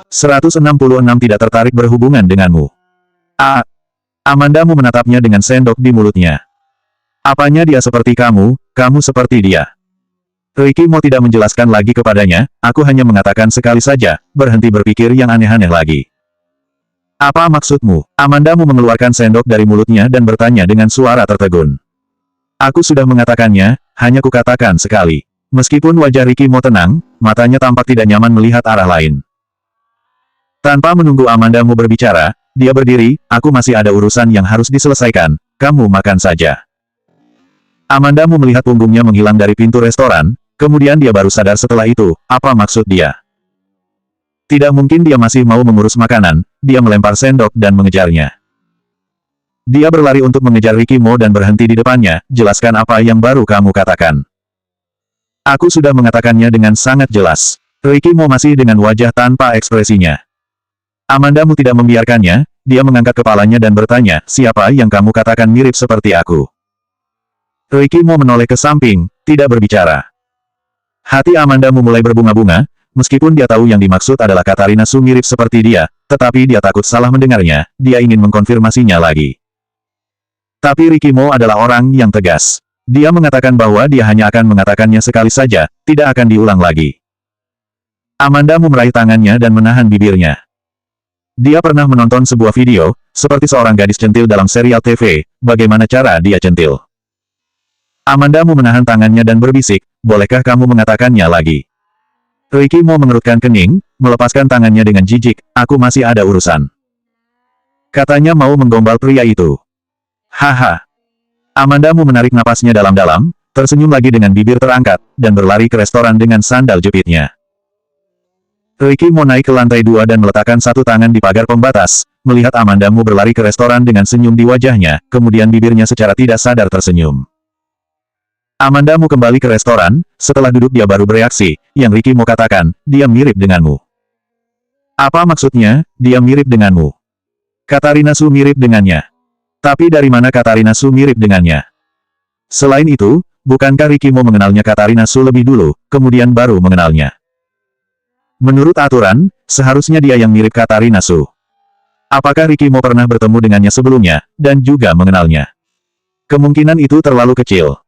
166 tidak tertarik berhubungan denganmu. Amandamu menatapnya dengan sendok di mulutnya. Apanya dia seperti kamu, kamu seperti dia. Ricky Mo tidak menjelaskan lagi kepadanya, aku hanya mengatakan sekali saja, berhenti berpikir yang aneh-aneh lagi. Apa maksudmu? Amandamu mengeluarkan sendok dari mulutnya dan bertanya dengan suara tertegun. Aku sudah mengatakannya, hanya kukatakan sekali. Meskipun wajah Ricky Mo tenang, matanya tampak tidak nyaman melihat arah lain. Tanpa menunggu Amandamu berbicara, dia berdiri, aku masih ada urusan yang harus diselesaikan, kamu makan saja. Amandamu melihat punggungnya menghilang dari pintu restoran, kemudian dia baru sadar setelah itu, apa maksud dia. Tidak mungkin dia masih mau mengurus makanan, dia melempar sendok dan mengejarnya. Dia berlari untuk mengejar Ricky Mo dan berhenti di depannya, jelaskan apa yang baru kamu katakan. Aku sudah mengatakannya dengan sangat jelas. Ricky Mo masih dengan wajah tanpa ekspresinya. Amandamu tidak membiarkannya, dia mengangkat kepalanya dan bertanya, siapa yang kamu katakan mirip seperti aku? Ricky Mo menoleh ke samping, tidak berbicara. Hati Amandamu mulai berbunga-bunga, meskipun dia tahu yang dimaksud adalah Katarina Su mirip seperti dia, tetapi dia takut salah mendengarnya, dia ingin mengkonfirmasinya lagi. Tapi Ricky Mo adalah orang yang tegas. Dia mengatakan bahwa dia hanya akan mengatakannya sekali saja, tidak akan diulang lagi. Amandamu meraih tangannya dan menahan bibirnya. Dia pernah menonton sebuah video, seperti seorang gadis centil dalam serial TV, bagaimana cara dia centil. Amandamu menahan tangannya dan berbisik, bolehkah kamu mengatakannya lagi? Ricky Mo mengerutkan kening, melepaskan tangannya dengan jijik, aku masih ada urusan. Katanya mau menggombal pria itu. Haha. Amandamu menarik napasnya dalam-dalam, tersenyum lagi dengan bibir terangkat, dan berlari ke restoran dengan sandal jepitnya. Ricky Mo naik ke lantai 2 dan meletakkan satu tangan di pagar pembatas, melihat Amandamu berlari ke restoran dengan senyum di wajahnya, kemudian bibirnya secara tidak sadar tersenyum. Amandamu kembali ke restoran, setelah duduk dia baru bereaksi, yang Ricky Mo katakan, dia mirip denganmu. Apa maksudnya, dia mirip denganmu? Katarina Su mirip dengannya. Tapi dari mana Katarina Su mirip dengannya? Selain itu, bukankah Ricky Mo mengenalnya Katarina Su lebih dulu, kemudian baru mengenalnya? Menurut aturan, seharusnya dia yang mirip Katarina Su. Apakah Ricky Mo pernah bertemu dengannya sebelumnya, dan juga mengenalnya? Kemungkinan itu terlalu kecil.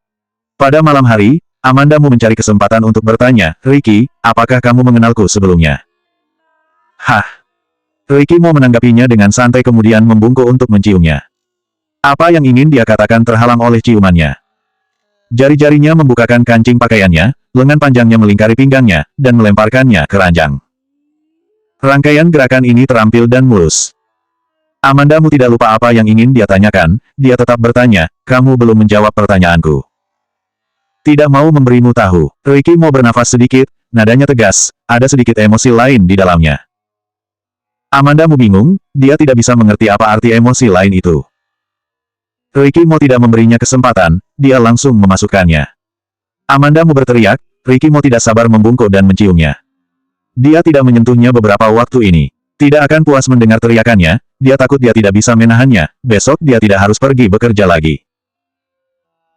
Pada malam hari, Amandamu mencari kesempatan untuk bertanya, Ricky, apakah kamu mengenalku sebelumnya? Hah? Ricky Mo menanggapinya dengan santai kemudian membungkuk untuk menciumnya. Apa yang ingin dia katakan terhalang oleh ciumannya. Jari-jarinya membukakan kancing pakaiannya, lengan panjangnya melingkari pinggangnya, dan melemparkannya ke ranjang. Rangkaian gerakan ini terampil dan mulus. Amandamu tidak lupa apa yang ingin dia tanyakan, dia tetap bertanya, kamu belum menjawab pertanyaanku. Tidak mau memberimu tahu. Ricky Mo bernafas sedikit, nadanya tegas, ada sedikit emosi lain di dalamnya. Amandamu bingung, dia tidak bisa mengerti apa arti emosi lain itu. Ricky Mo tidak memberinya kesempatan, dia langsung memasukkannya. Amandamu berteriak, Ricky Mo tidak sabar membungkuk dan menciumnya. Dia tidak menyentuhnya beberapa waktu ini. Tidak akan puas mendengar teriakannya, dia takut dia tidak bisa menahannya, besok dia tidak harus pergi bekerja lagi.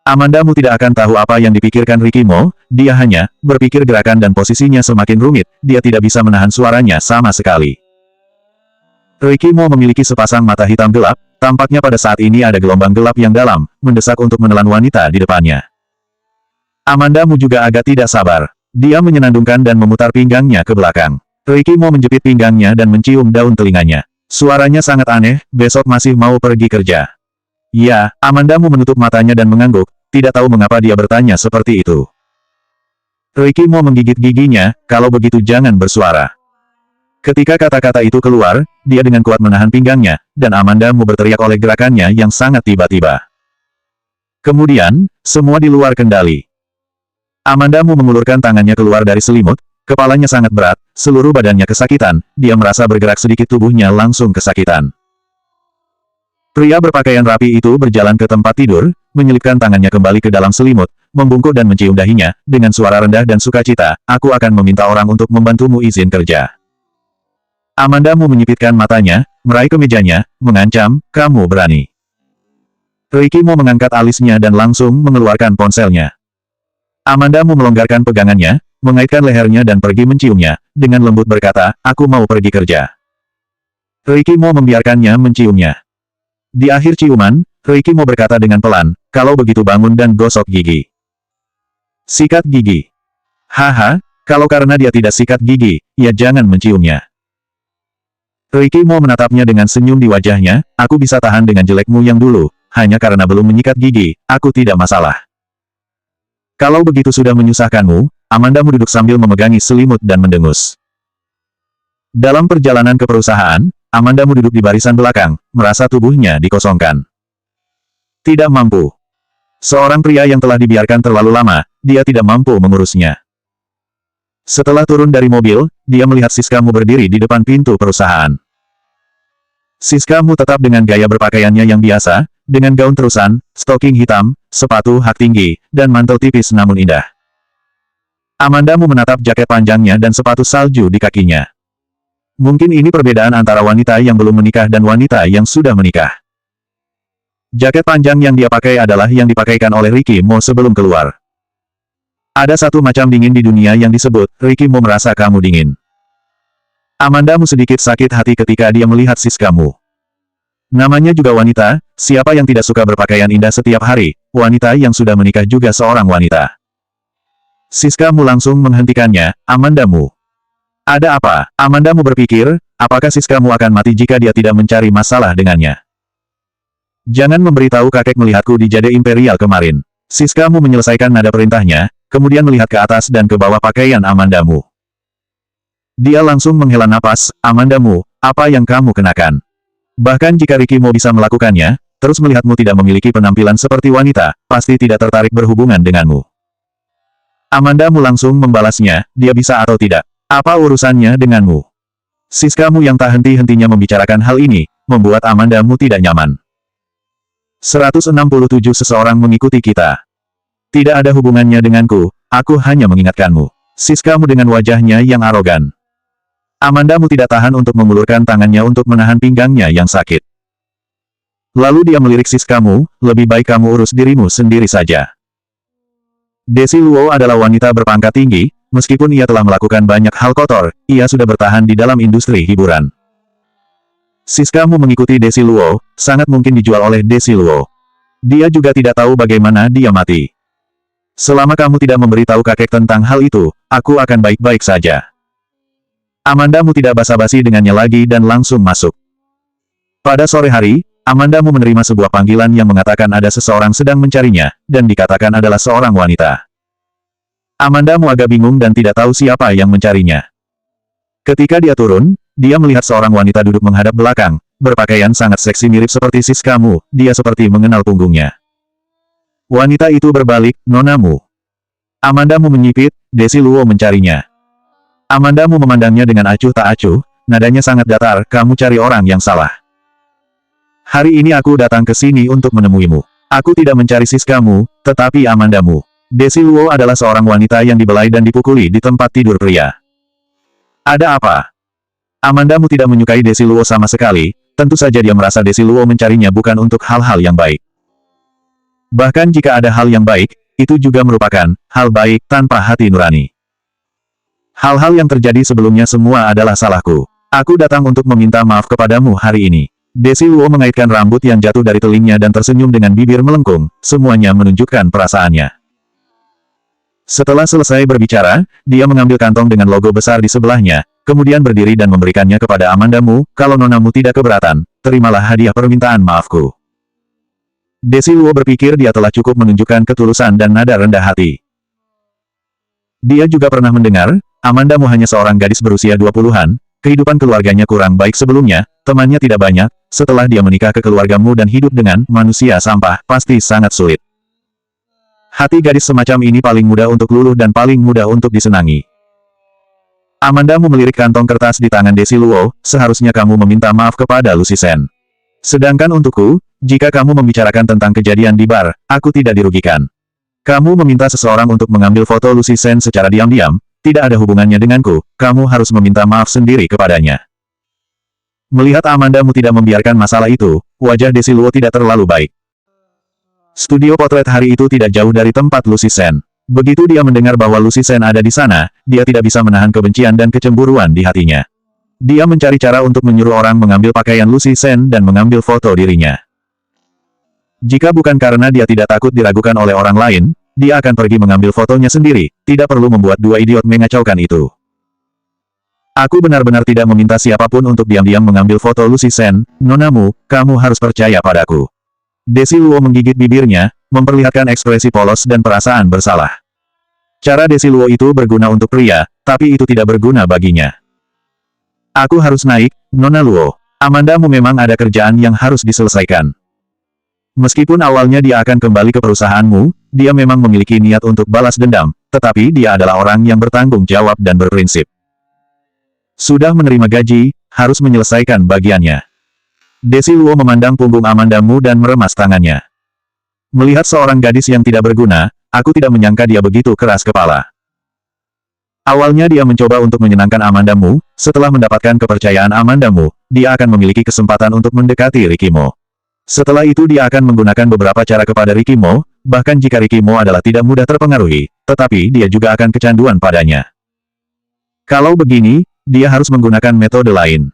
Amandamu tidak akan tahu apa yang dipikirkan Ricky Mo, dia hanya berpikir gerakan dan posisinya semakin rumit, dia tidak bisa menahan suaranya sama sekali. Ricky Mo memiliki sepasang mata hitam gelap, tampaknya pada saat ini ada gelombang gelap yang dalam, mendesak untuk menelan wanita di depannya. Amandamu juga agak tidak sabar. Dia menyenandungkan dan memutar pinggangnya ke belakang. Ricky Mo menjepit pinggangnya dan mencium daun telinganya. Suaranya sangat aneh, besok masih mau pergi kerja. Ya, Amandamu menutup matanya dan mengangguk, tidak tahu mengapa dia bertanya seperti itu. Ricky Mo menggigit giginya, kalau begitu jangan bersuara. Ketika kata-kata itu keluar, dia dengan kuat menahan pinggangnya, dan Amandamu berteriak oleh gerakannya yang sangat tiba-tiba. Kemudian, semua di luar kendali. Amandamu mengulurkan tangannya keluar dari selimut, kepalanya sangat berat, seluruh badannya kesakitan, dia merasa bergerak sedikit tubuhnya langsung kesakitan. Pria berpakaian rapi itu berjalan ke tempat tidur, menyelipkan tangannya kembali ke dalam selimut, membungkuk dan mencium dahinya, dengan suara rendah dan sukacita, aku akan meminta orang untuk membantumu izin kerja. Amandamu menyipitkan matanya, meraih ke mejanya, mengancam, kamu berani. Ricky Mo mengangkat alisnya dan langsung mengeluarkan ponselnya. Amandamu melonggarkan pegangannya, mengaitkan lehernya dan pergi menciumnya, dengan lembut berkata, aku mau pergi kerja. Ricky Mo membiarkannya menciumnya. Di akhir ciuman, Ricky Mo berkata dengan pelan, kalau begitu bangun dan gosok gigi. Sikat gigi. Haha, kalau karena dia tidak sikat gigi, ya jangan menciumnya. Ricky Mo menatapnya dengan senyum di wajahnya, aku bisa tahan dengan jelekmu yang dulu, hanya karena belum menyikat gigi, aku tidak masalah. Kalau begitu sudah menyusahkanmu, Amandamu duduk sambil memegangi selimut dan mendengus. Dalam perjalanan ke perusahaan, Amandamu duduk di barisan belakang, merasa tubuhnya dikosongkan. Tidak mampu. Seorang pria yang telah dibiarkan terlalu lama, dia tidak mampu mengurusnya. Setelah turun dari mobil, dia melihat Siskamu berdiri di depan pintu perusahaan. Siskamu tetap dengan gaya berpakaiannya yang biasa, dengan gaun terusan, stoking hitam, sepatu hak tinggi, dan mantel tipis namun indah. Amandamu menatap jaket panjangnya dan sepatu salju di kakinya. Mungkin ini perbedaan antara wanita yang belum menikah dan wanita yang sudah menikah. Jaket panjang yang dia pakai adalah yang dipakaikan oleh Ricky Mo sebelum keluar. Ada satu macam dingin di dunia yang disebut, Ricky Mo merasa kamu dingin. Amandamu sedikit sakit hati ketika dia melihat Siskamu. Namanya juga wanita, siapa yang tidak suka berpakaian indah setiap hari, wanita yang sudah menikah juga seorang wanita. Siskamu langsung menghentikannya, Amandamu. Ada apa? Amandamu berpikir, apakah Siskamu akan mati jika dia tidak mencari masalah dengannya? Jangan memberitahu kakek melihatku di Jade Imperial kemarin. Siskamu menyelesaikan nada perintahnya, kemudian melihat ke atas dan ke bawah pakaian Amandamu. Dia langsung menghela napas, Amandamu, apa yang kamu kenakan? Bahkan jika Ricky Mo bisa melakukannya, terus melihatmu tidak memiliki penampilan seperti wanita, pasti tidak tertarik berhubungan denganmu. Amandamu langsung membalasnya, dia bisa atau tidak. Apa urusannya denganmu? Siskamu yang tak henti-hentinya membicarakan hal ini, membuat Amandamu tidak nyaman. 167 seseorang mengikuti kita. Tidak ada hubungannya denganku, aku hanya mengingatkanmu. Siskamu dengan wajahnya yang arogan. Amandamu tidak tahan untuk mengulurkan tangannya untuk menahan pinggangnya yang sakit. Lalu dia melirik Siskamu, lebih baik kamu urus dirimu sendiri saja. Desi Luo adalah wanita berpangkat tinggi, meskipun ia telah melakukan banyak hal kotor, ia sudah bertahan di dalam industri hiburan. Siskamu mengikuti Desi Luo, sangat mungkin dijual oleh Desi Luo. Dia juga tidak tahu bagaimana dia mati. Selama kamu tidak memberitahu kakek tentang hal itu, aku akan baik-baik saja. Amandamu tidak basa-basi dengannya lagi dan langsung masuk. Pada sore hari, Amandamu menerima sebuah panggilan yang mengatakan ada seseorang sedang mencarinya, dan dikatakan adalah seorang wanita. Amandamu agak bingung dan tidak tahu siapa yang mencarinya. Ketika dia turun, dia melihat seorang wanita duduk menghadap belakang, berpakaian sangat seksi mirip seperti Siskamu, dia seperti mengenal punggungnya. Wanita itu berbalik, Nonamu. Amandamu menyipit, Desi Luo mencarinya. Amandamu memandangnya dengan acuh tak acuh, nadanya sangat datar, kamu cari orang yang salah. Hari ini aku datang ke sini untuk menemuimu. Aku tidak mencari Siskamu, tetapi Amandamu. Desi Luo adalah seorang wanita yang dibelai dan dipukuli di tempat tidur pria. Ada apa? Amandamu tidak menyukai Desi Luo sama sekali, tentu saja dia merasa Desi Luo mencarinya bukan untuk hal-hal yang baik. Bahkan jika ada hal yang baik, itu juga merupakan hal baik tanpa hati nurani. Hal-hal yang terjadi sebelumnya semua adalah salahku. Aku datang untuk meminta maaf kepadamu hari ini. Desi Luo mengaitkan rambut yang jatuh dari telingnya dan tersenyum dengan bibir melengkung, semuanya menunjukkan perasaannya. Setelah selesai berbicara, dia mengambil kantong dengan logo besar di sebelahnya, kemudian berdiri dan memberikannya kepada Amandamu, kalau Nonamu tidak keberatan, terimalah hadiah permintaan maafku. Desi Luo berpikir dia telah cukup menunjukkan ketulusan dan nada rendah hati. Dia juga pernah mendengar, Amandamu hanya seorang gadis berusia 20-an, kehidupan keluarganya kurang baik sebelumnya, temannya tidak banyak, setelah dia menikah ke keluargamu dan hidup dengan manusia sampah, pasti sangat sulit. Hati gadis semacam ini paling mudah untuk luluh dan paling mudah untuk disenangi. Amandamu melirik kantong kertas di tangan Desi Luo, seharusnya kamu meminta maaf kepada Lucy Sen. Sedangkan untukku, jika kamu membicarakan tentang kejadian di bar, aku tidak dirugikan. Kamu meminta seseorang untuk mengambil foto Lucy Sen secara diam-diam, tidak ada hubungannya denganku, kamu harus meminta maaf sendiri kepadanya. Melihat Amandamu tidak membiarkan masalah itu, wajah Desi Luo tidak terlalu baik. Studio potret hari itu tidak jauh dari tempat Lucy Sen. Begitu dia mendengar bahwa Lucy Sen ada di sana, dia tidak bisa menahan kebencian dan kecemburuan di hatinya. Dia mencari cara untuk menyuruh orang mengambil pakaian Lucy Sen dan mengambil foto dirinya. Jika bukan karena dia tidak takut diragukan oleh orang lain, dia akan pergi mengambil fotonya sendiri, tidak perlu membuat dua idiot mengacaukan itu. Aku benar-benar tidak meminta siapapun untuk diam-diam mengambil foto Lucy Sen, nonamu, kamu harus percaya padaku. Desi Luo menggigit bibirnya, memperlihatkan ekspresi polos dan perasaan bersalah. Cara Desi Luo itu berguna untuk pria, tapi itu tidak berguna baginya. Aku harus naik, Nona Luo. Amandamu memang ada kerjaan yang harus diselesaikan. Meskipun awalnya dia akan kembali ke perusahaanmu, dia memang memiliki niat untuk balas dendam, tetapi dia adalah orang yang bertanggung jawab dan berprinsip. Sudah menerima gaji, harus menyelesaikan bagiannya. Desi Luo memandang punggung Amandamu dan meremas tangannya. Melihat seorang gadis yang tidak berguna, aku tidak menyangka dia begitu keras kepala. Awalnya dia mencoba untuk menyenangkan Amandamu, setelah mendapatkan kepercayaan Amandamu, dia akan memiliki kesempatan untuk mendekati Rikimo. Setelah itu dia akan menggunakan beberapa cara kepada Rikimo, bahkan jika Rikimo adalah tidak mudah terpengaruhi, tetapi dia juga akan kecanduan padanya. Kalau begini, dia harus menggunakan metode lain.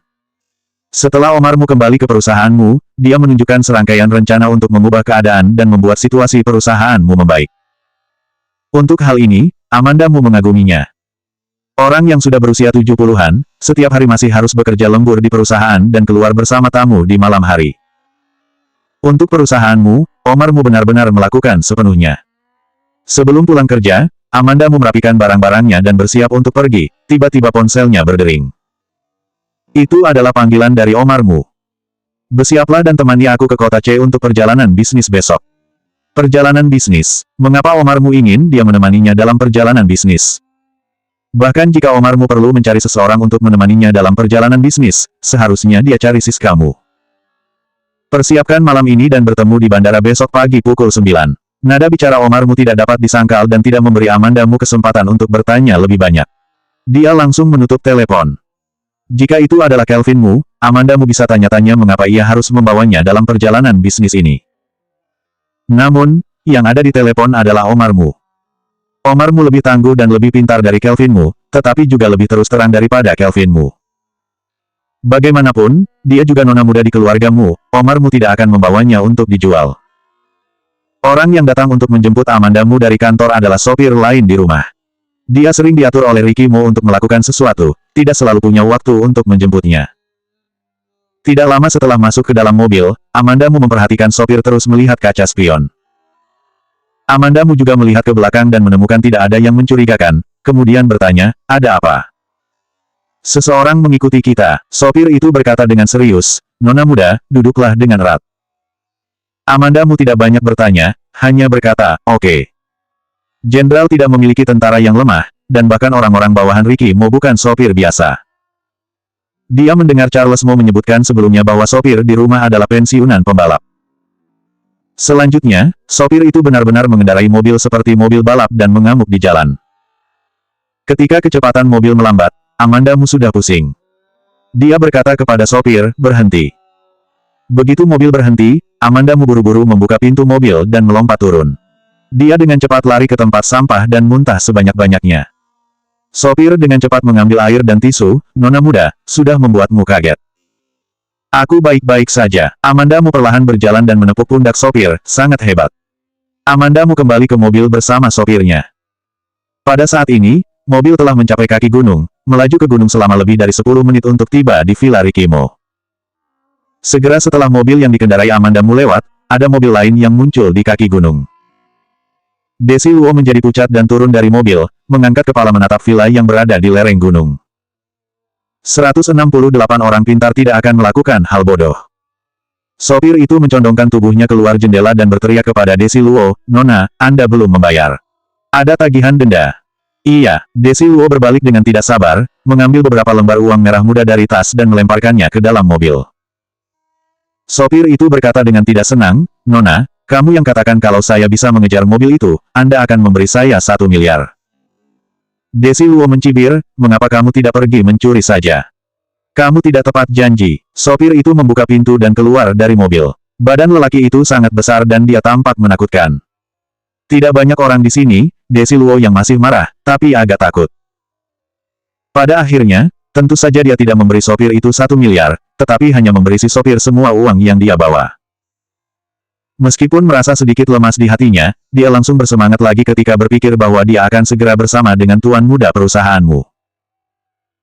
Setelah Omarmu kembali ke perusahaanmu, dia menunjukkan serangkaian rencana untuk mengubah keadaan dan membuat situasi perusahaanmu membaik. Untuk hal ini, Amandamu mengaguminya. Orang yang sudah berusia 70-an, setiap hari masih harus bekerja lembur di perusahaan dan keluar bersama tamu di malam hari. Untuk perusahaanmu, Omarmu benar-benar melakukan sepenuhnya. Sebelum pulang kerja, Amandamu merapikan barang-barangnya dan bersiap untuk pergi, tiba-tiba ponselnya berdering. Itu adalah panggilan dari Omarmu. Bersiaplah dan temani aku ke kota C untuk perjalanan bisnis besok. Perjalanan bisnis, mengapa Omarmu ingin dia menemaninya dalam perjalanan bisnis? Bahkan jika Omarmu perlu mencari seseorang untuk menemaninya dalam perjalanan bisnis, seharusnya dia cari Siskamu. Persiapkan malam ini dan bertemu di bandara besok pagi pukul 9. Nada bicara Omarmu tidak dapat disangkal dan tidak memberi Amandamu kesempatan untuk bertanya lebih banyak. Dia langsung menutup telepon. Jika itu adalah Kelvinmu, Amandamu bisa tanya-tanya mengapa ia harus membawanya dalam perjalanan bisnis ini. Namun, yang ada di telepon adalah Omarmu. Omarmu lebih tangguh dan lebih pintar dari Kelvinmu, tetapi juga lebih terus terang daripada Kelvinmu. Bagaimanapun, dia juga nona muda di keluargamu, Omarmu tidak akan membawanya untuk dijual. Orang yang datang untuk menjemput Amandamu dari kantor adalah sopir lain di rumah. Dia sering diatur oleh Rikimo untuk melakukan sesuatu, tidak selalu punya waktu untuk menjemputnya. Tidak lama setelah masuk ke dalam mobil, Amandamu memperhatikan sopir terus melihat kaca spion. Amandamu juga melihat ke belakang dan menemukan tidak ada yang mencurigakan, kemudian bertanya, ada apa? Seseorang mengikuti kita, sopir itu berkata dengan serius, nona muda, duduklah dengan erat. Amandamu tidak banyak bertanya, hanya berkata, oke. Jenderal tidak memiliki tentara yang lemah, dan bahkan orang-orang bawahan Rikimo bukan sopir biasa. Dia mendengar Charles Mo menyebutkan sebelumnya bahwa sopir di rumah adalah pensiunan pembalap. Selanjutnya, sopir itu benar-benar mengendarai mobil seperti mobil balap dan mengamuk di jalan. Ketika kecepatan mobil melambat, Amandamu sudah pusing. Dia berkata kepada sopir, berhenti. Begitu mobil berhenti, Amandamu buru-buru membuka pintu mobil dan melompat turun. Dia dengan cepat lari ke tempat sampah dan muntah sebanyak-banyaknya. Sopir dengan cepat mengambil air dan tisu, nona muda, sudah membuatmu kaget. Aku baik-baik saja. Amandamu perlahan berjalan dan menepuk pundak sopir, sangat hebat. Amandamu kembali ke mobil bersama sopirnya. Pada saat ini, mobil telah mencapai kaki gunung, melaju ke gunung selama lebih dari 10 menit untuk tiba di Villa Rikimo. Segera setelah mobil yang dikendarai Amandamu lewat, ada mobil lain yang muncul di kaki gunung. Desi Luo menjadi pucat dan turun dari mobil, mengangkat kepala menatap villa yang berada di lereng gunung. 168 orang pintar tidak akan melakukan hal bodoh. Sopir itu mencondongkan tubuhnya keluar jendela dan berteriak kepada Desi Luo, Nona, Anda belum membayar. Ada tagihan denda. Iya, Desi Luo berbalik dengan tidak sabar, mengambil beberapa lembar uang merah muda dari tas dan melemparkannya ke dalam mobil. Sopir itu berkata dengan tidak senang, Nona, kamu yang katakan kalau saya bisa mengejar mobil itu, Anda akan memberi saya 1 miliar. Desi Luo mencibir, mengapa kamu tidak pergi mencuri saja? Kamu tidak tepat janji. Sopir itu membuka pintu dan keluar dari mobil. Badan lelaki itu sangat besar dan dia tampak menakutkan. Tidak banyak orang di sini, Desi Luo yang masih marah, tapi agak takut. Pada akhirnya, tentu saja dia tidak memberi sopir itu 1 miliar, tetapi hanya memberi si sopir semua uang yang dia bawa. Meskipun merasa sedikit lemas di hatinya, dia langsung bersemangat lagi ketika berpikir bahwa dia akan segera bersama dengan tuan muda perusahaanmu.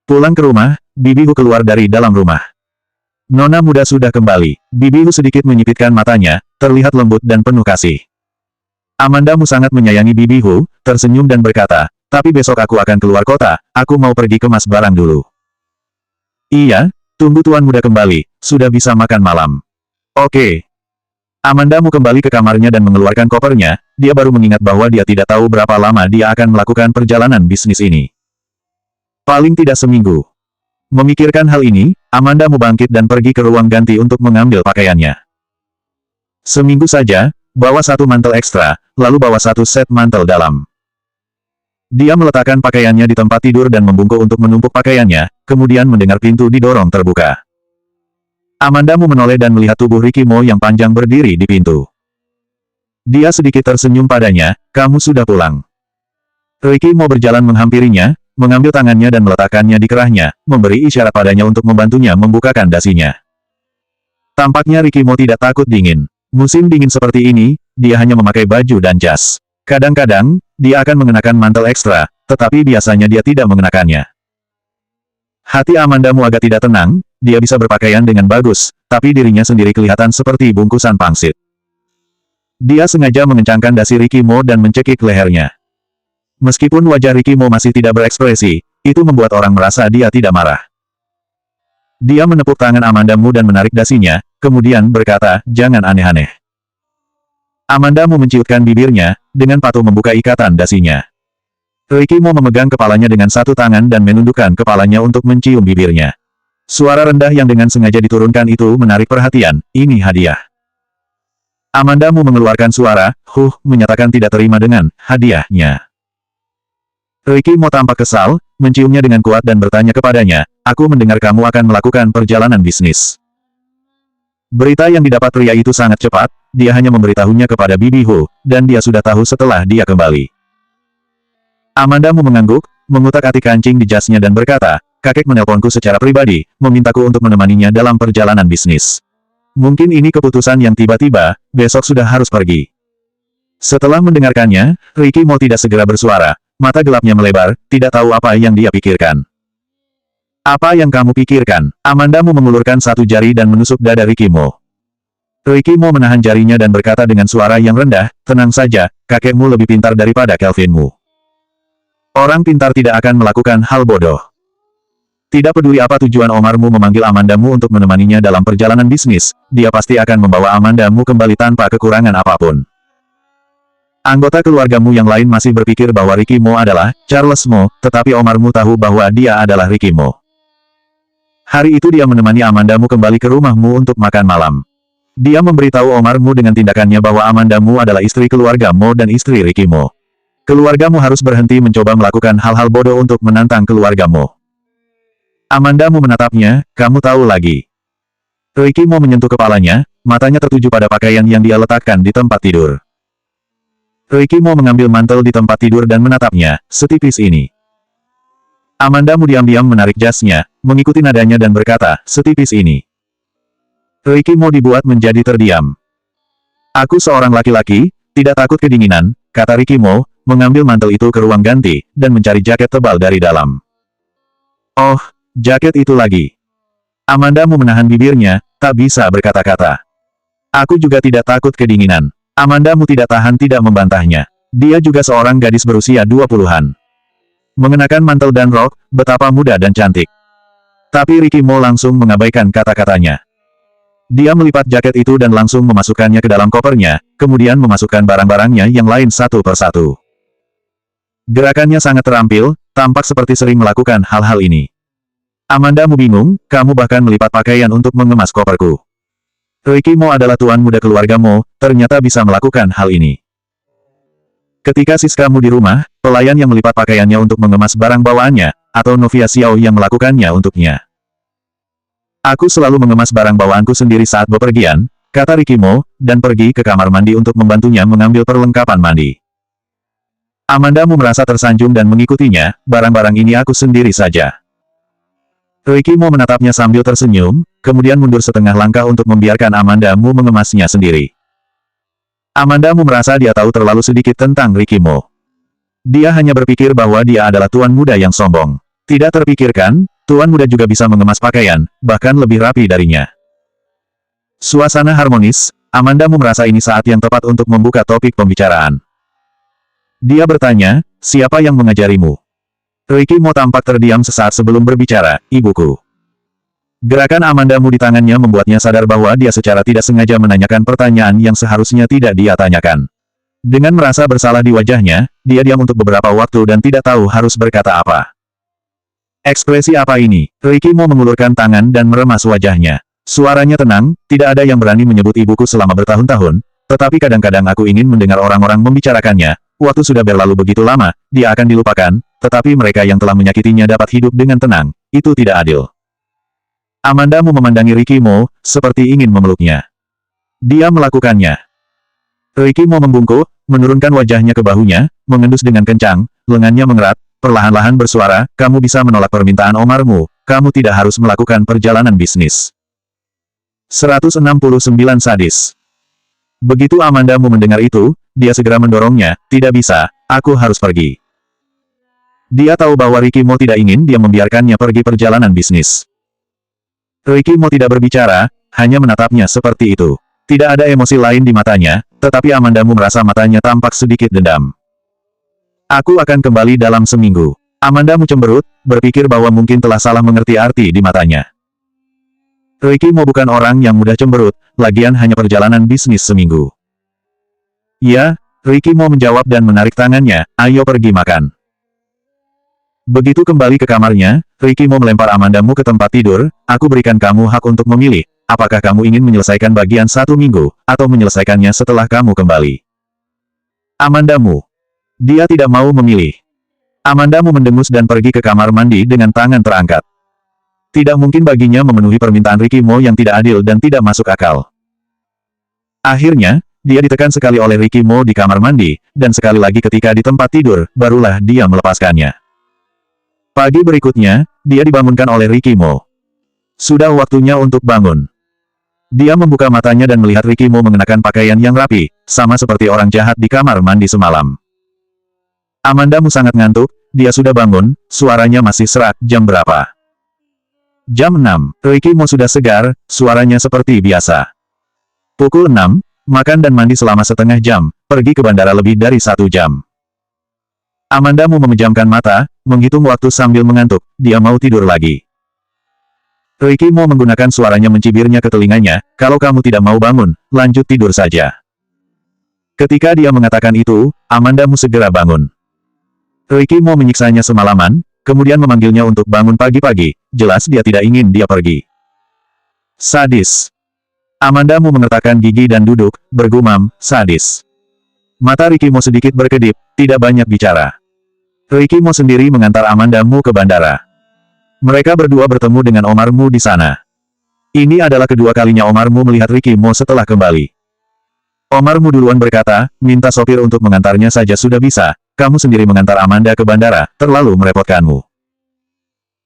Pulang ke rumah, Bibi Hu keluar dari dalam rumah. Nona muda sudah kembali. Bibi Hu sedikit menyipitkan matanya, terlihat lembut dan penuh kasih. Amandamu sangat menyayangi Bibi Hu, tersenyum dan berkata, tapi besok aku akan keluar kota, aku mau pergi kemas barang dulu. Iya, tunggu tuan muda kembali, sudah bisa makan malam. Oke. Amandamu kembali ke kamarnya dan mengeluarkan kopernya, dia baru mengingat bahwa dia tidak tahu berapa lama dia akan melakukan perjalanan bisnis ini. Paling tidak seminggu. Memikirkan hal ini, Amandamu bangkit dan pergi ke ruang ganti untuk mengambil pakaiannya. Seminggu saja, bawa 1 mantel ekstra, lalu bawa 1 set mantel dalam. Dia meletakkan pakaiannya di tempat tidur dan membungkuk untuk menumpuk pakaiannya, kemudian mendengar pintu didorong terbuka. Amandamu menoleh dan melihat tubuh Ricky Mo yang panjang berdiri di pintu. Dia sedikit tersenyum padanya, kamu sudah pulang. Ricky Mo berjalan menghampirinya, mengambil tangannya dan meletakkannya di kerahnya, memberi isyarat padanya untuk membantunya membukakan dasinya. Tampaknya Ricky Mo tidak takut dingin. Musim dingin seperti ini, dia hanya memakai baju dan jas. Kadang-kadang, dia akan mengenakan mantel ekstra, tetapi biasanya dia tidak mengenakannya. Hati Amandamu agak tidak tenang, dia bisa berpakaian dengan bagus, tapi dirinya sendiri kelihatan seperti bungkusan pangsit. Dia sengaja mengencangkan dasi Ricky Mo dan mencekik lehernya. Meskipun wajah Ricky Mo masih tidak berekspresi, itu membuat orang merasa dia tidak marah. Dia menepuk tangan Amandamu dan menarik dasinya, kemudian berkata, jangan aneh-aneh. Amandamu menciutkan bibirnya, dengan patuh membuka ikatan dasinya. Ricky Mo memegang kepalanya dengan 1 tangan dan menundukkan kepalanya untuk mencium bibirnya. Suara rendah yang dengan sengaja diturunkan itu menarik perhatian, ini hadiah. Amandamu mengeluarkan suara, menyatakan tidak terima dengan hadiahnya. Ricky Mo tampak kesal, menciumnya dengan kuat dan bertanya kepadanya, aku mendengar kamu akan melakukan perjalanan bisnis. Berita yang didapat pria itu sangat cepat, dia hanya memberitahunya kepada Bibi Hu, dan dia sudah tahu setelah dia kembali. Amandamu mengangguk, mengutak-atik kancing di jasnya dan berkata, kakek menelponku secara pribadi, memintaku untuk menemaninya dalam perjalanan bisnis. Mungkin ini keputusan yang tiba-tiba, besok sudah harus pergi. Setelah mendengarkannya, Ricky Mo tidak segera bersuara, mata gelapnya melebar, tidak tahu apa yang dia pikirkan. Apa yang kamu pikirkan? Amandamu mengulurkan 1 jari dan menusuk dada Ricky Mo. Ricky Mo menahan jarinya dan berkata dengan suara yang rendah, tenang saja, kakekmu lebih pintar daripada Kelvinmu. Orang pintar tidak akan melakukan hal bodoh. Tidak peduli apa tujuan Omarmu memanggil Amandamu untuk menemaninya dalam perjalanan bisnis, dia pasti akan membawa Amandamu kembali tanpa kekurangan apapun. Anggota keluargamu yang lain masih berpikir bahwa Ricky Mo adalah Charles Mo, tetapi Omarmu tahu bahwa dia adalah Ricky Mo. Hari itu dia menemani Amandamu kembali ke rumahmu untuk makan malam. Dia memberitahu Omarmu dengan tindakannya bahwa Amandamu adalah istri keluarga Mo dan istri Ricky Mo. Keluargamu harus berhenti mencoba melakukan hal-hal bodoh untuk menantang keluargamu. Amandamu menatapnya, kamu tahu lagi. Ricky Mo menyentuh kepalanya, matanya tertuju pada pakaian yang dia letakkan di tempat tidur. Ricky Mo mengambil mantel di tempat tidur dan menatapnya, setipis ini. Amandamu diam-diam menarik jasnya, mengikuti nadanya dan berkata, setipis ini. Ricky Mo dibuat menjadi terdiam. Aku seorang laki-laki, tidak takut kedinginan, kata Ricky Mo, mengambil mantel itu ke ruang ganti, dan mencari jaket tebal dari dalam. Oh, jaket itu lagi. Amandamu menahan bibirnya, tak bisa berkata-kata. Aku juga tidak takut kedinginan. Amandamu tidak tahan tidak membantahnya. Dia juga seorang gadis berusia 20-an. Mengenakan mantel dan rok, betapa muda dan cantik. Tapi Ricky Mo langsung mengabaikan kata-katanya. Dia melipat jaket itu dan langsung memasukkannya ke dalam kopernya, kemudian memasukkan barang-barangnya yang lain satu persatu. Gerakannya sangat terampil, tampak seperti sering melakukan hal-hal ini. Amandamu bingung, kamu bahkan melipat pakaian untuk mengemas koperku. Ricky Mo adalah tuan muda keluarga Mo, ternyata bisa melakukan hal ini. Ketika Siskamu di rumah, pelayan yang melipat pakaiannya untuk mengemas barang bawaannya, atau Novia Xiao yang melakukannya untuknya. Aku selalu mengemas barang bawaanku sendiri saat bepergian, kata Ricky Mo, dan pergi ke kamar mandi untuk membantunya mengambil perlengkapan mandi. Amandamu merasa tersanjung dan mengikutinya, barang-barang ini aku sendiri saja. Ricky Mo menatapnya sambil tersenyum, kemudian mundur setengah langkah untuk membiarkan Amandamu mengemasnya sendiri. Amandamu merasa dia tahu terlalu sedikit tentang Ricky Mo. Dia hanya berpikir bahwa dia adalah tuan muda yang sombong. Tidak terpikirkan, tuan muda juga bisa mengemas pakaian, bahkan lebih rapi darinya. Suasana harmonis, Amandamu merasa ini saat yang tepat untuk membuka topik pembicaraan. Dia bertanya, siapa yang mengajarimu? Ricky Mo tampak terdiam sesaat sebelum berbicara, ibuku. Gerakan Amandamu di tangannya membuatnya sadar bahwa dia secara tidak sengaja menanyakan pertanyaan yang seharusnya tidak dia tanyakan. Dengan merasa bersalah di wajahnya, dia diam untuk beberapa waktu dan tidak tahu harus berkata apa. Ekspresi apa ini? Ricky Mo mengulurkan tangan dan meremas wajahnya. Suaranya tenang, tidak ada yang berani menyebut ibuku selama bertahun-tahun, tetapi kadang-kadang aku ingin mendengar orang-orang membicarakannya. Waktu sudah berlalu begitu lama, dia akan dilupakan, tetapi mereka yang telah menyakitinya dapat hidup dengan tenang. Itu tidak adil. Amandamu memandangi Ricky Mo, seperti ingin memeluknya. Dia melakukannya. Ricky Mo membungkuk, menurunkan wajahnya ke bahunya, mengendus dengan kencang, lengannya mengerat, perlahan-lahan bersuara, kamu bisa menolak permintaan Omarmu, kamu tidak harus melakukan perjalanan bisnis. 169 sadis. Begitu Amandamu mendengar itu, dia segera mendorongnya, tidak bisa, aku harus pergi. Dia tahu bahwa Ricky Mo tidak ingin dia membiarkannya pergi perjalanan bisnis. Ricky Mo tidak berbicara, hanya menatapnya seperti itu. Tidak ada emosi lain di matanya, tetapi Amandamu merasa matanya tampak sedikit dendam. Aku akan kembali dalam seminggu. Amandamu cemberut, berpikir bahwa mungkin telah salah mengerti arti di matanya. Ricky Mo bukan orang yang mudah cemberut, lagian hanya perjalanan bisnis seminggu. Ya, Ricky Mo menjawab dan menarik tangannya, ayo pergi makan. Begitu kembali ke kamarnya, Ricky Mo melempar Amandamu ke tempat tidur, aku berikan kamu hak untuk memilih, apakah kamu ingin menyelesaikan bagian 1 minggu, atau menyelesaikannya setelah kamu kembali. Amandamu. Dia tidak mau memilih. Amandamu mendengus dan pergi ke kamar mandi dengan tangan terangkat. Tidak mungkin baginya memenuhi permintaan Ricky Mo yang tidak adil dan tidak masuk akal. Akhirnya, dia ditekan sekali oleh Ricky Mo di kamar mandi, dan sekali lagi ketika di tempat tidur, barulah dia melepaskannya. Pagi berikutnya, dia dibangunkan oleh Ricky Mo. Sudah waktunya untuk bangun. Dia membuka matanya dan melihat Ricky Mo mengenakan pakaian yang rapi, sama seperti orang jahat di kamar mandi semalam. Amandamu sangat ngantuk, dia sudah bangun, suaranya masih serak, jam berapa? Jam 6, Ricky Mo sudah segar, suaranya seperti biasa. Pukul 6, makan dan mandi selama setengah jam, pergi ke bandara lebih dari 1 jam. Amandamu memejamkan mata, menghitung waktu sambil mengantuk, dia mau tidur lagi. Ricky Mo menggunakan suaranya mencibirnya ke telinganya, kalau kamu tidak mau bangun, lanjut tidur saja. Ketika dia mengatakan itu, Amandamu segera bangun. Ricky Mo menyiksanya semalaman, kemudian memanggilnya untuk bangun pagi-pagi, jelas dia tidak ingin dia pergi. Sadis. Amandamu mengertakkan gigi dan duduk, bergumam, sadis. Mata Ricky Mo sedikit berkedip, tidak banyak bicara. Ricky Mo sendiri mengantar Amandamu ke bandara. Mereka berdua bertemu dengan Omarmu di sana. Ini adalah kedua kalinya Omarmu melihat Ricky Mo setelah kembali. Omarmu duluan berkata, minta sopir untuk mengantarnya saja sudah bisa, kamu sendiri mengantar Amanda ke bandara, terlalu merepotkanmu.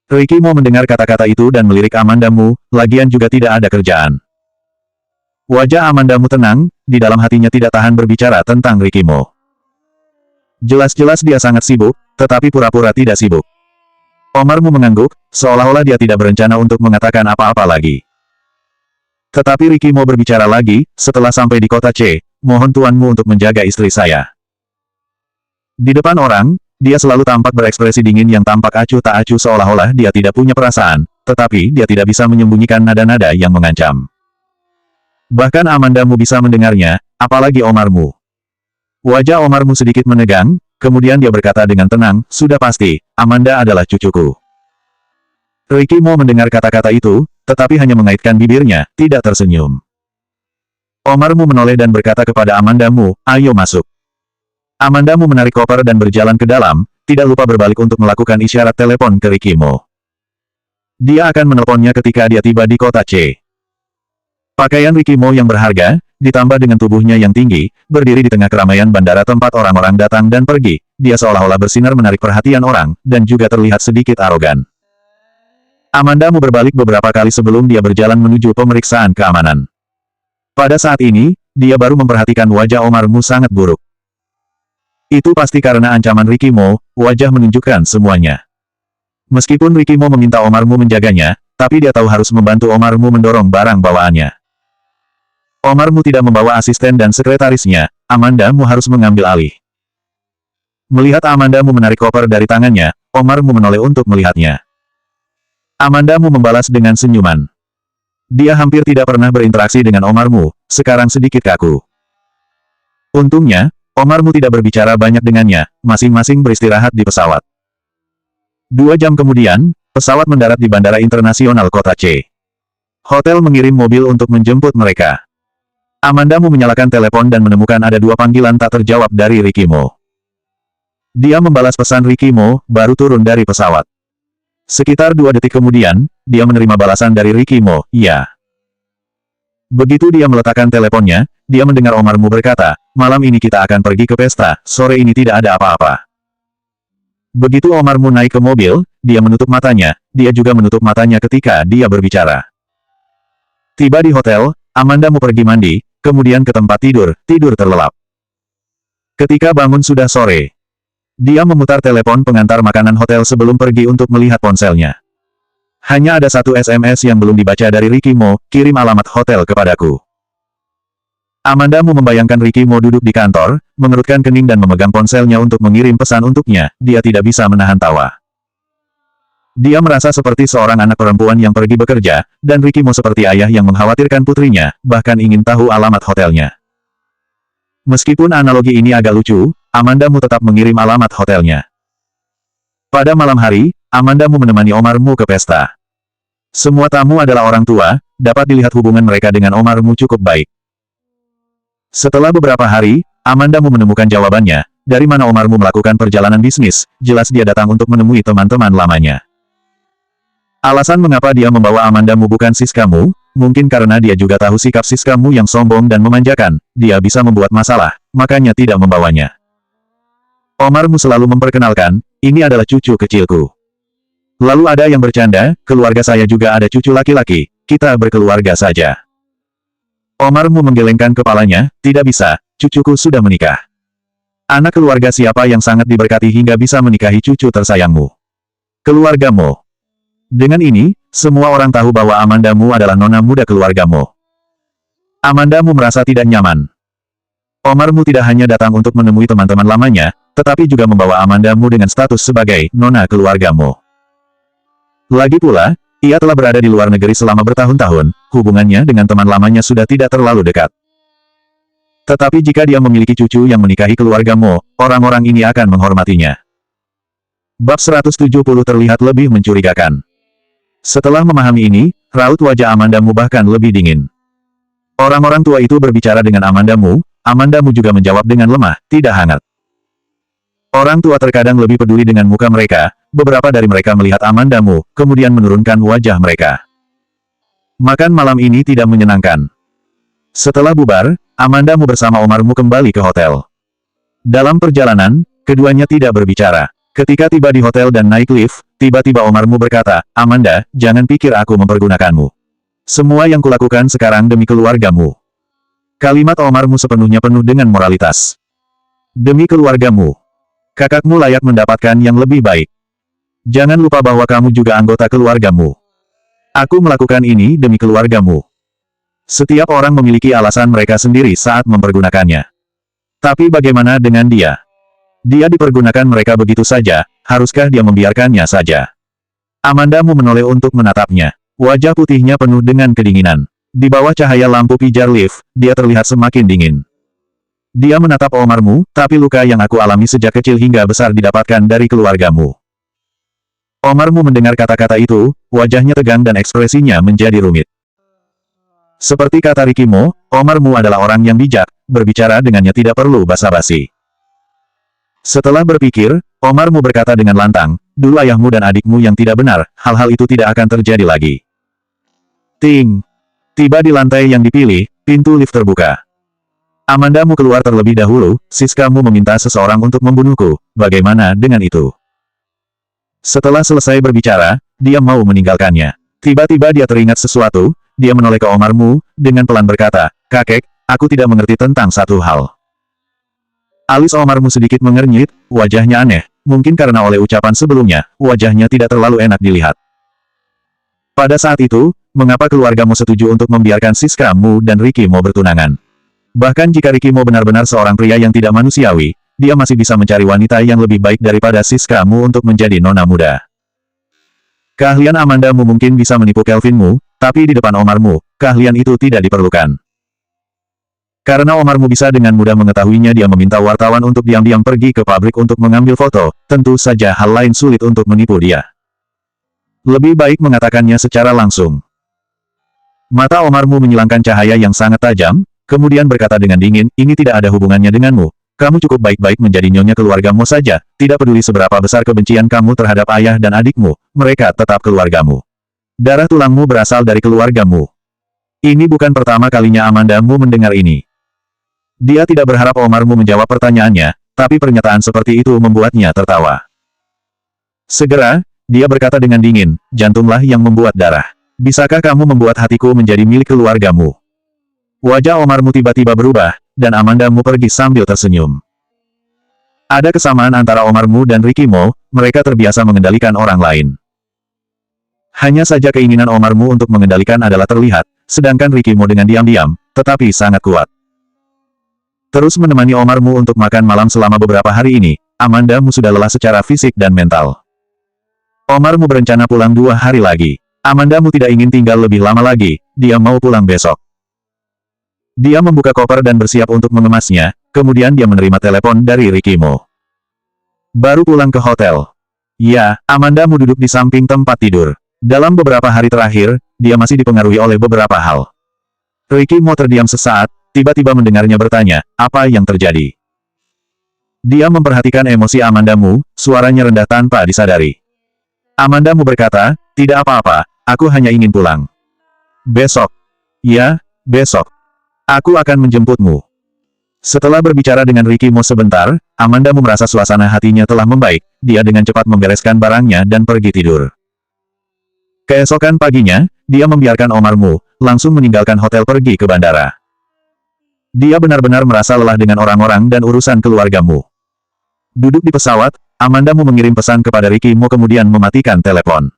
Ricky Mo mendengar kata-kata itu dan melirik Amandamu, lagian juga tidak ada kerjaan. Wajah Amandamu tenang, di dalam hatinya tidak tahan berbicara tentang Ricky Mo. Jelas-jelas dia sangat sibuk, tetapi pura-pura tidak sibuk. Omarmu mengangguk, seolah-olah dia tidak berencana untuk mengatakan apa-apa lagi. Tetapi Ricky Mo berbicara lagi, setelah sampai di kota C, mohon tuanmu untuk menjaga istri saya. Di depan orang, dia selalu tampak berekspresi dingin yang tampak acuh tak acuh seolah-olah dia tidak punya perasaan, tetapi dia tidak bisa menyembunyikan nada-nada yang mengancam. Bahkan Amandamu bisa mendengarnya, apalagi Omarmu. Wajah Omarmu sedikit menegang, kemudian dia berkata dengan tenang, sudah pasti, Amanda adalah cucuku. Ricky Mo mendengar kata-kata itu, tetapi hanya mengaitkan bibirnya, tidak tersenyum. Omarmu menoleh dan berkata kepada Amandamu, ayo masuk. Amandamu menarik koper dan berjalan ke dalam, tidak lupa berbalik untuk melakukan isyarat telepon ke Ricky Mo. Dia akan menelponnya ketika dia tiba di kota C. Pakaian Ricky Mo yang berharga, ditambah dengan tubuhnya yang tinggi, berdiri di tengah keramaian bandara tempat orang-orang datang dan pergi, dia seolah-olah bersinar menarik perhatian orang, dan juga terlihat sedikit arogan. Amandamu berbalik beberapa kali sebelum dia berjalan menuju pemeriksaan keamanan. Pada saat ini, dia baru memperhatikan wajah Omarmu sangat buruk. Itu pasti karena ancaman Rikimo, wajah menunjukkan semuanya. Meskipun Rikimo meminta Omarmu menjaganya, tapi dia tahu harus membantu Omarmu mendorong barang bawaannya. Omarmu tidak membawa asisten dan sekretarisnya, Amandamu harus mengambil alih. Melihat Amandamu menarik koper dari tangannya, Omarmu menoleh untuk melihatnya. Amandamu membalas dengan senyuman. Dia hampir tidak pernah berinteraksi dengan Omarmu, sekarang sedikit kaku. Untungnya, Omarmu tidak berbicara banyak dengannya, masing-masing beristirahat di pesawat. 2 jam kemudian, pesawat mendarat di Bandara Internasional Kota C. Hotel mengirim mobil untuk menjemput mereka. Amandamu menyalakan telepon dan menemukan ada 2 panggilan tak terjawab dari Rikimo. Dia membalas pesan Rikimo, baru turun dari pesawat. Sekitar 2 detik kemudian, dia menerima balasan dari Rikimo, ya. Begitu dia meletakkan teleponnya, dia mendengar Omarmu berkata, malam ini kita akan pergi ke pesta, sore ini tidak ada apa-apa. Begitu Omarmu naik ke mobil, dia menutup matanya, dia juga menutup matanya ketika dia berbicara. Tiba di hotel, Amandamu pergi mandi, kemudian ke tempat tidur, tidur terlelap. Ketika bangun sudah sore. Dia memutar telepon pengantar makanan hotel sebelum pergi untuk melihat ponselnya. Hanya ada 1 SMS yang belum dibaca dari Rikimo, kirim alamat hotel kepadaku. Amandamu membayangkan Rikimo duduk di kantor, mengerutkan kening dan memegang ponselnya untuk mengirim pesan untuknya, dia tidak bisa menahan tawa. Dia merasa seperti seorang anak perempuan yang pergi bekerja, dan Rikimo seperti ayah yang mengkhawatirkan putrinya, bahkan ingin tahu alamat hotelnya. Meskipun analogi ini agak lucu, Amandamu tetap mengirim alamat hotelnya. Pada malam hari, Amandamu menemani Omarmu ke pesta. Semua tamu adalah orang tua, dapat dilihat hubungan mereka dengan Omarmu cukup baik. Setelah beberapa hari, Amandamu menemukan jawabannya, dari mana Omarmu melakukan perjalanan bisnis, jelas dia datang untuk menemui teman-teman lamanya. Alasan mengapa dia membawa Amandamu bukan Siskamu, mungkin karena dia juga tahu sikap Siskamu yang sombong dan memanjakan, dia bisa membuat masalah, makanya tidak membawanya. Omarmu selalu memperkenalkan, ini adalah cucu kecilku. Lalu ada yang bercanda, keluarga saya juga ada cucu laki-laki, kita berkeluarga saja. Omarmu menggelengkan kepalanya, tidak bisa, cucuku sudah menikah. Anak keluarga siapa yang sangat diberkati hingga bisa menikahi cucu tersayangmu? Keluargamu. Dengan ini, semua orang tahu bahwa Amandamu adalah nona muda keluargamu. Amandamu merasa tidak nyaman. Omarmu tidak hanya datang untuk menemui teman-teman lamanya, tetapi juga membawa Amandamu dengan status sebagai nona keluargamu. Lagi pula, ia telah berada di luar negeri selama bertahun-tahun, hubungannya dengan teman lamanya sudah tidak terlalu dekat. Tetapi jika dia memiliki cucu yang menikahi keluargamu, orang-orang ini akan menghormatinya. Bab 170 terlihat lebih mencurigakan. Setelah memahami ini, raut wajah Amandamu bahkan lebih dingin. Orang-orang tua itu berbicara dengan Amandamu, Amandamu juga menjawab dengan lemah, tidak hangat. Orang tua terkadang lebih peduli dengan muka mereka, beberapa dari mereka melihat Amandamu, kemudian menurunkan wajah mereka. Makan malam ini tidak menyenangkan. Setelah bubar, Amandamu bersama Omarmu kembali ke hotel. Dalam perjalanan, keduanya tidak berbicara. Ketika tiba di hotel dan naik lift, tiba-tiba Omarmu berkata, Amanda, jangan pikir aku mempergunakanmu. Semua yang kulakukan sekarang demi keluargamu. Kalimat Omarmu sepenuhnya penuh dengan moralitas. Demi keluargamu. Kakakmu layak mendapatkan yang lebih baik. Jangan lupa bahwa kamu juga anggota keluargamu. Aku melakukan ini demi keluargamu. Setiap orang memiliki alasan mereka sendiri saat mempergunakannya. Tapi bagaimana dengan dia? Dia dipergunakan mereka begitu saja, haruskah dia membiarkannya saja? Amandamu menoleh untuk menatapnya. Wajah putihnya penuh dengan kedinginan. Di bawah cahaya lampu pijar lift, dia terlihat semakin dingin. Dia menatap Omarmu, tapi luka yang aku alami sejak kecil hingga besar didapatkan dari keluargamu. Omarmu mendengar kata-kata itu, wajahnya tegang dan ekspresinya menjadi rumit. Seperti kata Rikimo, Omarmu adalah orang yang bijak, berbicara dengannya tidak perlu basa-basi. Setelah berpikir, Omarmu berkata dengan lantang, dulu ayahmu dan adikmu yang tidak benar, hal-hal itu tidak akan terjadi lagi. Ting! Tiba di lantai yang dipilih, pintu lift terbuka. Amandamu keluar terlebih dahulu, Siskamu meminta seseorang untuk membunuhku, bagaimana dengan itu? Setelah selesai berbicara, dia mau meninggalkannya. Tiba-tiba dia teringat sesuatu, dia menoleh ke Omarmu, dengan pelan berkata, "Kakek, aku tidak mengerti tentang satu hal." Alis Omarmu sedikit mengernyit, wajahnya aneh, mungkin karena oleh ucapan sebelumnya, wajahnya tidak terlalu enak dilihat. Pada saat itu, mengapa keluargamu setuju untuk membiarkan Siskamu dan Rikimu bertunangan? Bahkan jika Rikimu benar-benar seorang pria yang tidak manusiawi, dia masih bisa mencari wanita yang lebih baik daripada Siskamu untuk menjadi nona muda. Keahlian Amandamu mungkin bisa menipu Kelvinmu, tapi di depan Omarmu, keahlian itu tidak diperlukan. Karena Omarmu bisa dengan mudah mengetahuinya, dia meminta wartawan untuk diam-diam pergi ke pabrik untuk mengambil foto, tentu saja hal lain sulit untuk menipu dia. Lebih baik mengatakannya secara langsung. Mata Omarmu menyilangkan cahaya yang sangat tajam, kemudian berkata dengan dingin, "Ini tidak ada hubungannya denganmu. Kamu cukup baik-baik menjadi nyonya keluargamu saja, tidak peduli seberapa besar kebencian kamu terhadap ayah dan adikmu, mereka tetap keluargamu. Darah tulangmu berasal dari keluargamu." Ini bukan pertama kalinya Amandamu mendengar ini. Dia tidak berharap Omarmu menjawab pertanyaannya, tapi pernyataan seperti itu membuatnya tertawa. Segera, dia berkata dengan dingin, "Jantunglah yang membuat darah. Bisakah kamu membuat hatiku menjadi milik keluargamu?" Wajah Omarmu tiba-tiba berubah, dan Amandamu pergi sambil tersenyum. Ada kesamaan antara Omarmu dan Rikimu, mereka terbiasa mengendalikan orang lain. Hanya saja keinginan Omarmu untuk mengendalikan adalah terlihat, sedangkan Rikimu dengan diam-diam, tetapi sangat kuat. Terus menemani Omarmu untuk makan malam selama beberapa hari ini, Amandamu sudah lelah secara fisik dan mental. Omarmu berencana pulang 2 hari lagi. Amandamu tidak ingin tinggal lebih lama lagi, dia mau pulang besok. Dia membuka koper dan bersiap untuk mengemasnya, kemudian dia menerima telepon dari Rikimu. Baru pulang ke hotel. Ya, Amandamu duduk di samping tempat tidur. Dalam beberapa hari terakhir, dia masih dipengaruhi oleh beberapa hal. Rikimu terdiam sesaat, tiba-tiba mendengarnya bertanya, "Apa yang terjadi?" Dia memperhatikan emosi Amandamu, suaranya rendah tanpa disadari. Amandamu berkata, "Tidak apa-apa, aku hanya ingin pulang." "Besok." "Ya, besok. Aku akan menjemputmu." Setelah berbicara dengan Rikimu sebentar, Amandamu merasa suasana hatinya telah membaik, dia dengan cepat membereskan barangnya dan pergi tidur. Keesokan paginya, dia membiarkan Omarmu, langsung meninggalkan hotel pergi ke bandara. Dia benar-benar merasa lelah dengan orang-orang dan urusan keluargamu. Duduk di pesawat, Amandamu mengirim pesan kepada Rikimu kemudian mematikan telepon.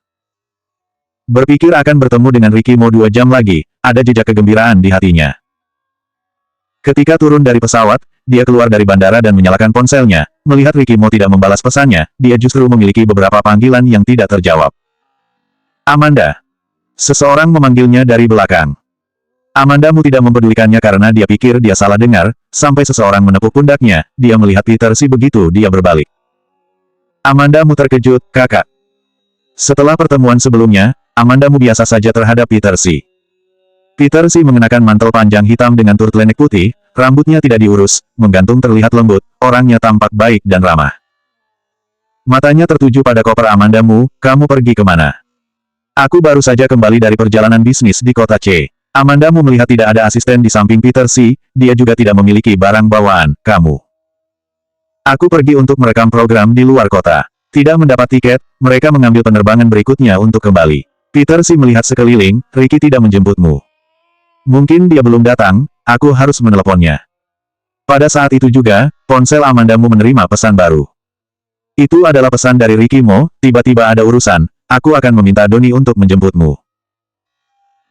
Berpikir akan bertemu dengan Rikimu 2 jam lagi, ada jejak kegembiraan di hatinya. Ketika turun dari pesawat, dia keluar dari bandara dan menyalakan ponselnya, melihat Rikimu tidak membalas pesannya, dia justru memiliki beberapa panggilan yang tidak terjawab. "Amanda." Seseorang memanggilnya dari belakang. Amandamu tidak mempedulikannya karena dia pikir dia salah dengar, sampai seseorang menepuk pundaknya, dia melihat Peter Si begitu dia berbalik. Amandamu terkejut, "Kakak." Setelah pertemuan sebelumnya, Amandamu biasa saja terhadap Peter Si. Peter Si mengenakan mantel panjang hitam dengan turtleneck putih, rambutnya tidak diurus, menggantung terlihat lembut, orangnya tampak baik dan ramah. Matanya tertuju pada koper Amandamu, "Kamu pergi kemana?" "Aku baru saja kembali dari perjalanan bisnis di kota C." Amandamu melihat tidak ada asisten di samping Peter Si, dia juga tidak memiliki barang bawaan, "Kamu?" "Aku pergi untuk merekam program di luar kota." Tidak mendapat tiket, mereka mengambil penerbangan berikutnya untuk kembali. Peter Si melihat sekeliling, "Ricky tidak menjemputmu." "Mungkin dia belum datang, aku harus meneleponnya." Pada saat itu juga, ponsel Amandamu menerima pesan baru. Itu adalah pesan dari Rikimu, "Tiba-tiba ada urusan, aku akan meminta Doni untuk menjemputmu."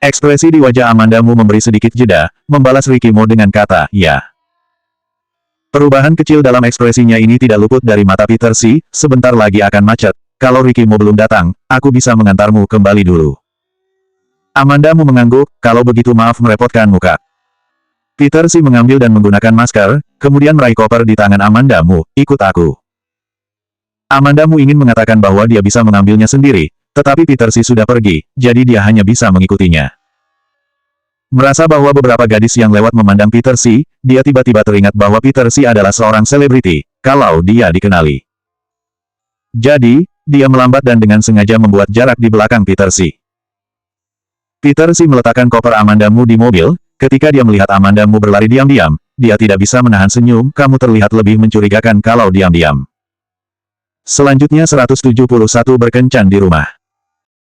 Ekspresi di wajah Amandamu memberi sedikit jeda, membalas Rikimu dengan kata, "Ya." Perubahan kecil dalam ekspresinya ini tidak luput dari mata Peter Si, "Sebentar lagi akan macet, kalau Rikimu belum datang, aku bisa mengantarmu kembali dulu." Amandamu mengangguk, "Kalau begitu maaf merepotkanmu Kak." Peter Si mengambil dan menggunakan masker, kemudian meraih koper di tangan Amandamu, "Ikut aku." Amandamu ingin mengatakan bahwa dia bisa mengambilnya sendiri, tetapi Peter Si sudah pergi, jadi dia hanya bisa mengikutinya. Merasa bahwa beberapa gadis yang lewat memandang Peter Si, dia tiba-tiba teringat bahwa Peter Si adalah seorang selebriti, kalau dia dikenali. Jadi, dia melambat dan dengan sengaja membuat jarak di belakang Peter Si. Peter Si meletakkan koper Amandamu di mobil, Ketika dia melihat Amandamu berlari diam-diam, dia tidak bisa menahan senyum, kamu terlihat lebih mencurigakan kalau diam-diam. Selanjutnya 171 berkencan di rumah.